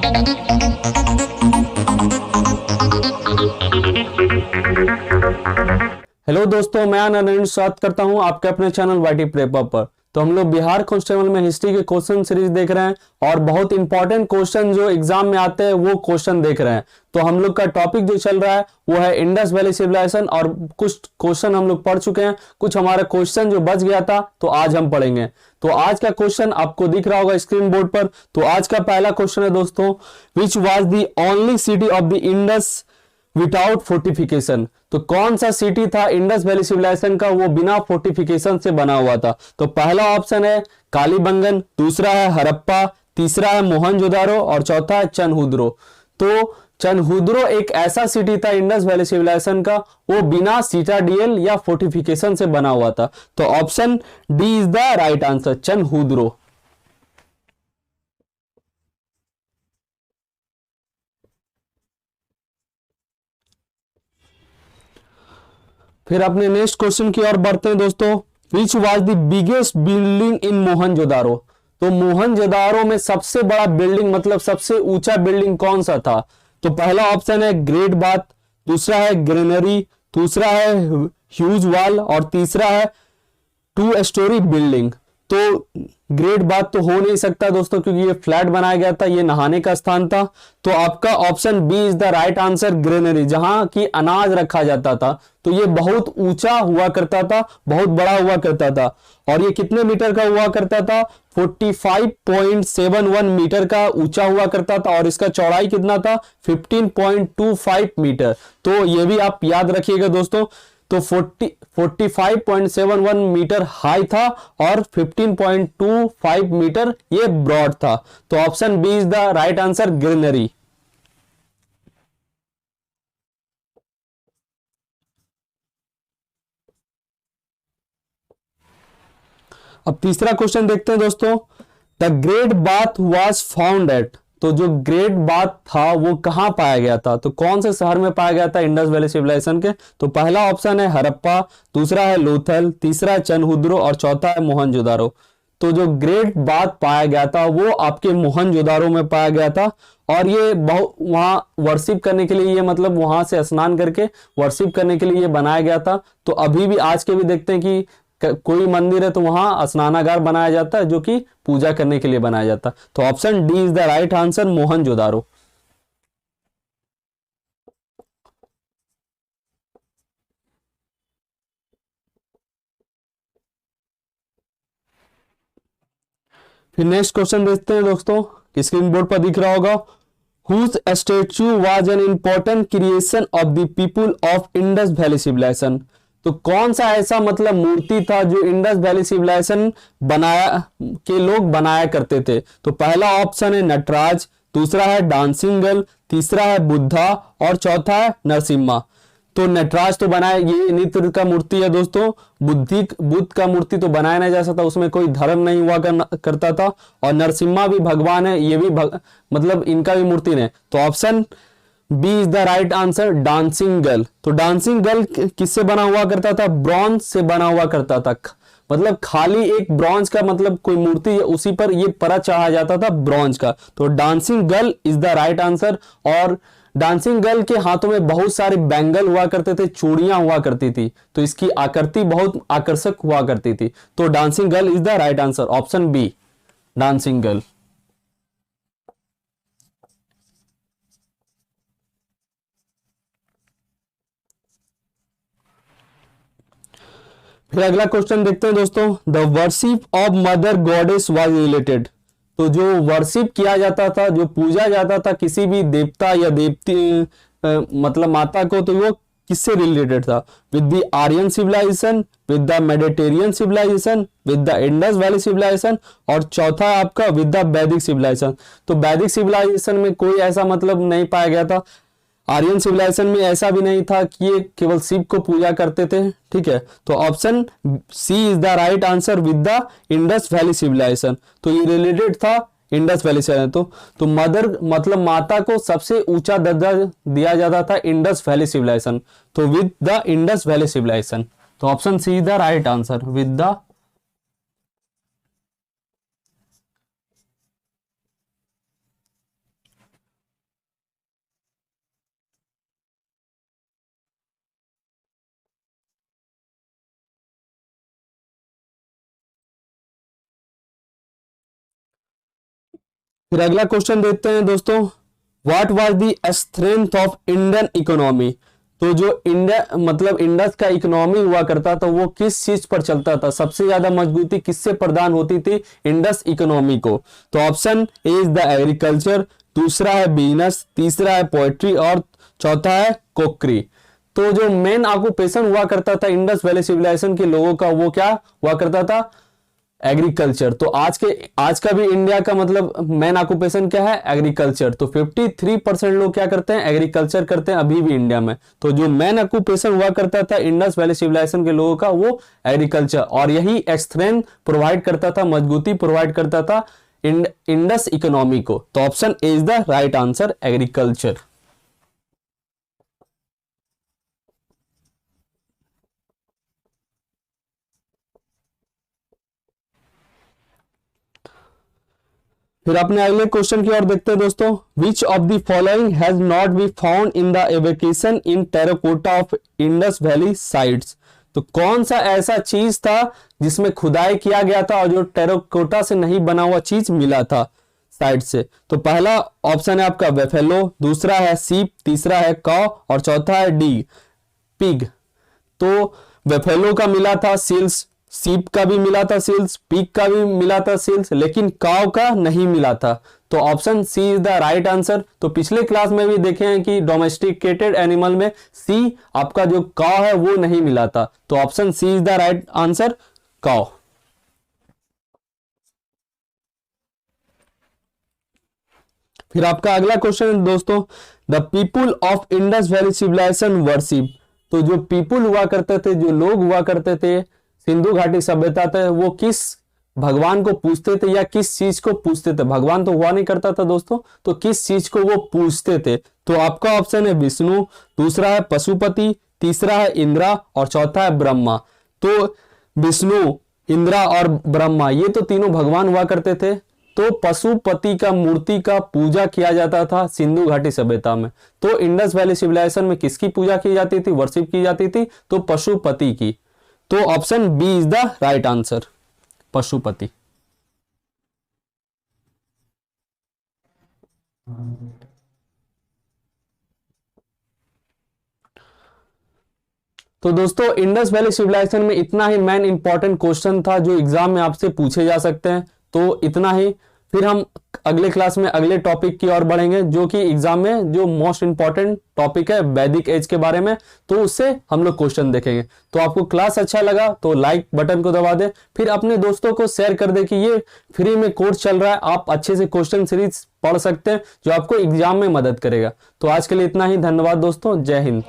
Hello दोस्तों, मैं आनंद स्वागत करता हूं आपके अपने चैनल वाईटी प्रेप पर। तो हम लोग बिहार कांस्टेबल में हिस्ट्री के क्वेश्चन सीरीज देख रहे हैं और बहुत इंपॉर्टेंट क्वेश्चन जो एग्जाम में आते हैं वो क्वेश्चन देख रहे हैं। तो हम लोग का टॉपिक जो चल रहा है वो है इंडस वैली सिविलाइजेशन और कुछ क्वेश्चन हम लोग पढ़ चुके हैं, कुछ हमारा क्वेश्चन जो बच गया था तो आज हम पढ़ेंगे। तो आज का क्वेश्चन आपको दिख रहा होगा स्क्रीन बोर्ड पर। तो आज का पहला क्वेश्चन है दोस्तों, which was the only city of the Indus without fortification. तो कौन सा सिटी था इंडस वैली सिविलाइजेशन का वो बिना फोर्टिफिकेशन से बना हुआ था। तो पहला ऑप्शन है कालीबंगन, दूसरा है हड़प्पा, तीसरा है मोहनजोदारो और चौथा है चनहुद्रो। तो चनहुद्रो एक ऐसा सिटी था इंडस वैली सिविलाइजेशन का वो बिना सिटाडियल या फोर्टिफिकेशन से बना हुआ था। तो option D is the right answer, Chanhudaro. फिर अपने नेक्स्ट क्वेश्चन की ओर बढ़ते हैं दोस्तों, which was the biggest building in Mohenjodaro. तो मोहनजोदारो में सबसे बड़ा बिल्डिंग मतलब सबसे ऊंचा बिल्डिंग कौन सा था। तो पहला ऑप्शन है ग्रेट बाथ, दूसरा है ग्रेनरी, दूसरा है ह्यूज वॉल और तीसरा है 2 स्टोरी बिल्डिंग। तो ग्रेट बात तो हो नहीं सकता दोस्तों क्योंकि ये फ्लैट बनाया गया था, ये नहाने का स्थान था। तो आपका option B is the right answer, granary, जहां की अनाज रखा जाता था। तो ये बहुत ऊंचा हुआ करता था, बहुत बड़ा हुआ करता था। और ये कितने मीटर का हुआ करता था, 45.71 मीटर का ऊंचा हुआ करता था और इसका चौड़ाई कितना था, 15.25 मीटर। तो ये भी आप याद रखिएगा दोस्तों। तो 45.71 मीटर हाई था और 15.25 मीटर ये ब्रॉड था। तो option B is the right answer, greenery. अब तीसरा क्वेश्चन देखते हैं दोस्तों, the great bath was found at. तो जो ग्रेट बाथ था वो कहां पाया गया था, तो कौन से शहर में पाया गया था इंडस वैली सिविलाइजेशन के। तो पहला ऑप्शन है हड़प्पा, दूसरा है लोथल, तीसरा है चनहुद्रो और चौथा है मोहनजोदारो। तो जो ग्रेट बाथ पाया गया था वो आपके मोहनजोदारो में पाया गया था और ये बहुत वहां वर्शिप करने के लिए, ये मतलब वहां से स्नान करके वर्शिप करने के लिए ये बनाया गया था। तो अभी भी आज के भी देखते हैं कि कोई मंदिर है तो वहां स्नानागार बनाया जाता है जो कि पूजा करने के लिए बनाया जाता है। तो option D is the right answer, Mohenjodaro. फिर नेक्स्ट क्वेश्चन देखते हैं दोस्तों, स्क्रीन बोर्ड पर दिख रहा होगा, whose statue was an important creation of the people of Indus valley civilisation. तो कौन सा ऐसा मतलब मूर्ति था जो इंडस वैली सिविलाइजेशन बनाया के लोग बनाया करते थे। तो पहला ऑप्शन है नटराज, दूसरा है डांसिंग गर्ल, तीसरा है बुद्धा और चौथा है नरसिम्हा। तो नटराज तो बनाया, ये नृत्य का मूर्ति है दोस्तों। बुद्ध का मूर्ति तो बनाया नहीं जा सकता, उसमें कोई धर्म नहीं हुआ करता था। और नरसिम्हा भी भगवान है, ये भी मतलब इनका भी मूर्ति नहीं। तो option B is the right answer, dancing girl. तो डांसिंग गर्ल किससे बना हुआ करता था, ब्रॉन्ज से बना हुआ करता था। मतलब खाली एक ब्रॉन्ज का मतलब कोई मूर्ति है उसी पर ये परत चढ़ाया जाता था ब्रॉन्ज का। तो dancing girl is the right answer. और डांसिंग गर्ल के हाथों में बहुत सारे बैंगल हुआ करते थे, चूड़ियां हुआ करती थी, तो इसकी आकृति बहुत आकर्षक हुआ करती थी। तो dancing girl is the right answer, option B, dancing girl. फिर अगला क्वेश्चन देखते हैं दोस्तों, the worship of mother goddess was related. तो जो वर्शिप किया जाता था, जो पूजा जाता था किसी भी देवता या देवती मतलब माता को, तो वो किससे रिलेटेड था, with the Aryan civilisation, with the Mediterranean civilisation, with the Indus valley civilisation और चौथा आपका विद द वैदिक सिविलाइजेशन। तो वैदिक सिविलाइजेशन में कोई ऐसा मतलब नहीं पाया गया था, आर्यन सिविलाइजेशन में ऐसा भी नहीं था कि ये केवल शिव को पूजा करते थे। ठीक है, तो option C is the right answer, with the Indus valley civilisation. तो ये रिलेटेड था इंडस वैली से। तो मदर मतलब माता को सबसे ऊंचा दर्जा दिया जाता था इंडस वैली सिविलाइजेशन, तो with the Indus valley civilisation. तो option C is the right answer, with the. फिर अगला क्वेश्चन देखते हैं दोस्तों, what was the strength of Indian economy. तो जो इंडिया मतलब इंडस का इकोनॉमी हुआ करता था वो किस चीज पर चलता था, सबसे ज्यादा मजबूती किससे प्रदान होती थी इंडस इकोनॉमी को। तो option A is the agriculture, दूसरा है बिजनेस, तीसरा है पोएट्री और चौथा है कोकरी। तो जो मेन ऑक्यूपेशन हुआ करता था इंडस वैली सिविलाइजेशन के लोगों का वो क्या हुआ करता था, एग्रीकल्चर। तो आज का भी इंडिया का मतलब मेन ऑक्यूपेशन क्या है, एग्रीकल्चर। तो 53% लोग क्या करते हैं, एग्रीकल्चर करते हैं अभी भी इंडिया में। तो जो मेन ऑक्यूपेशन हुआ करता था इंडस वैली सिविलाइजेशन के लोगों का वो एग्रीकल्चर, और यही स्ट्रेंथ प्रोवाइड करता था, मजबूती प्रोवाइड करता था इंडस इकोनॉमी को। तो option A is the right answer, agriculture. फिर अपने अगले क्वेश्चन की ओर देखते हैं दोस्तों, which of the following has not be found in the avocation in terracotta of Indus valley sites. तो कौन सा ऐसा चीज था जिसमें खुदाई किया गया था और जो टेराकोटा से नहीं बना हुआ चीज मिला था साइड से। तो पहला ऑप्शन है आपका वेफेलो, दूसरा है सीप, तीसरा है काव और चौथा है डी पिग। तो वेफेलो का मिला था सील्स, सीप का भी मिला था सील्स, पिग का भी मिला था सील्स, लेकिन काव का नहीं मिला था। तो option C is the right answer. तो पिछले क्लास में भी देखे हैं कि डोमेस्टिकेटेड एनिमल में सी आपका जो काव है वो नहीं मिला था। तो option C is the right answer, cow. फिर आपका अगला क्वेश्चन दोस्तों, the people of Indus valley civilisation worship. तो जो पीपुल हुआ करते थे, जो लोग हुआ करते थे सिंधु घाटी सभ्यता थे, वो किस भगवान को पूजते थे या किस चीज को पूजते थे। भगवान तो हुआ नहीं करता था दोस्तों, तो किस चीज को वो पूजते थे। तो आपका ऑप्शन है विष्णु, दूसरा है पशुपति, तीसरा है इंद्रा और चौथा है ब्रह्मा। तो विष्णु, इंद्रा और ब्रह्मा ये तो तीनों भगवान हुआ करते थे। तो पशुपति का मूर्ति का पूजा किया जाता था सिंधु घाटी सभ्यता में। तो इंडस वैली सिविलाइजेशन में किसकी पूजा की जाती थी, वर्शिप की जाती थी, तो पशुपति की। तो option B is the right answer, Pashupati. तो दोस्तों इंडस वैली सिविलाइजेशन में इतना ही मेन इंपॉर्टेंट क्वेश्चन था जो एग्जाम में आपसे पूछे जा सकते हैं। तो इतना ही, फिर हम अगले क्लास में अगले टॉपिक की ओर बढ़ेंगे जो कि एग्जाम में जो मोस्ट इंपॉर्टेंट टॉपिक है वैदिक एज के बारे में। तो उससे हम लोग क्वेश्चन देखेंगे। तो आपको क्लास अच्छा लगा तो लाइक बटन को दबा दे, फिर अपने दोस्तों को शेयर कर दे कि ये फ्री में कोर्स चल रहा है, आप अच्छे से क्वेश्चन सीरीज पढ़ सकते हैं जो आपको एग्जाम में मदद करेगा। तो आज के लिए इतना ही, धन्यवाद दोस्तों, जय हिंद।